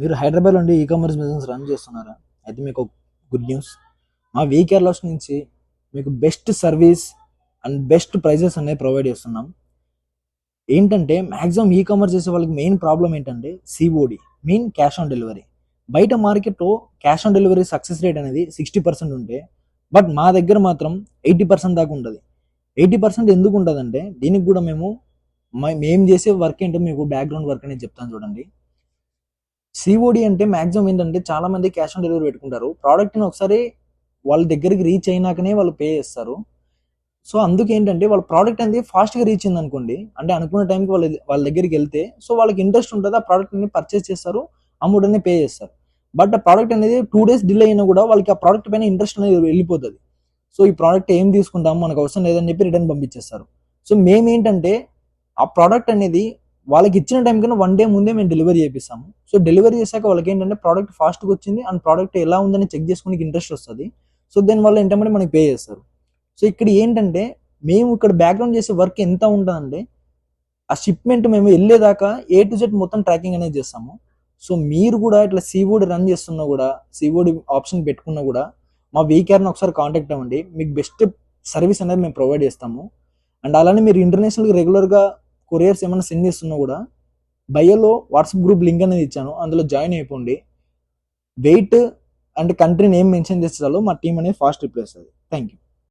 మీరు హైదరాబాద్ నుండి commerce business run చేస్తున్నారా? అయితే మీకు ఒక గుడ్ న్యూస్. మా వీ కేర్లాస్ నుంచి మీకు best service and best prices అనేవి ప్రొవైడ్ చేస్తున్నాం. ఏంటంటే మ్యాక్సిమం కామర్స్ చేసే వాళ్ళకి మెయిన్ ప్రాబ్లం ఏంటంటే COD, main cash on delivery. బయట మార్కెట్లో cash on delivery success rate అనేది 60% ఉంటే, బట్ మా దగ్గర మాత్రం 80% దాకా ఉంటుంది. 80% ఎందుకు ఉంటుందంటే దీనికి కూడా మేము చేసే వర్క్ ఏంటో మీకు బ్యాక్గ్రౌండ్ వర్క్ అనేది చెప్తాను చూడండి. సిఓడి అంటే మాక్సిమం ఏంటంటే చాలా మంది క్యాష్ ఆన్ డెలివరీ పెట్టుకుంటారు. ప్రోడక్ట్ని ఒకసారి వాళ్ళ దగ్గరికి రీచ్ అయినాకనే వాళ్ళు పే చేస్తారు. సో అందుకు ఏంటంటే వాళ్ళ ప్రోడక్ట్ అనేది ఫాస్ట్గా రీచ్ అయింది అనుకోండి, అంటే అనుకున్న టైంకి వాళ్ళ దగ్గరికి వెళ్తే సో వాళ్ళకి ఇంట్రెస్ట్ ఉంటుంది, ఆ ప్రోడక్ట్ని పర్చేస్ చేస్తారు, అమౌంట్ అనేది పే చేస్తారు. బట్ ఆ ప్రోడక్ట్ అనేది 2 days డిలే అయినా కూడా వాళ్ళకి ఆ ప్రోడక్ట్ పైన ఇంట్రెస్ట్ అనేది వెళ్ళిపోతుంది. సో ఈ ప్రోడక్ట్ ఏం తీసుకుంటాము, మనకు అవసరం లేదని చెప్పి రిటర్న్ పంపించేస్తారు. సో మేమేంటంటే ఆ ప్రోడక్ట్ అనేది వాళ్ళకి ఇచ్చిన టైం కన్నా 1 day ముందే మేము డెలివరీ చేపిస్తాము. సో డెలివరీ చేశాక వాళ్ళకి ఏంటంటే ప్రోడక్ట్ ఫాస్ట్గా వచ్చింది అండ్ ప్రోడక్ట్ ఎలా ఉందని చెక్ చేసుకోనికి ఇంట్రెస్ట్ వస్తుంది. సో దాని వల్ల ఏంటంటే మనకి పే చేస్తారు. సో ఇక్కడ ఏంటంటే మేము ఇక్కడ బ్యాక్గ్రౌండ్ చేసే వర్క్ ఎంత ఉంటుందంటే ఆ షిప్మెంట్ మేము వెళ్ళేదాకా A to Z మొత్తం ట్రాకింగ్ అనేది చేస్తాము. సో మీరు కూడా ఇట్లా సీవుడ్ రన్ చేస్తున్నా కూడా, సీవుడ్ ఆప్షన్ పెట్టుకున్నా కూడా మా వీకేర్ని ఒకసారి కాంటాక్ట్ అవ్వండి. మీకు బెస్ట్ సర్వీస్ అనేది మేము ప్రొవైడ్ చేస్తాము. అండ్ అలానే మీరు ఇంటర్నేషనల్గా రెగ్యులర్గా కొరియర్స్ ఏమైనా సెండ్ చేస్తున్నా కూడా బయోలో వాట్సాప్ గ్రూప్ లింక్ అనేది ఇచ్చాను, అందులో జాయిన్ అయిపోండి. Weight and country name mention చేస్తే చాలు మా టీం అనేది ఫాస్ట్ రిప్లై ఇస్తుంది. Thank you.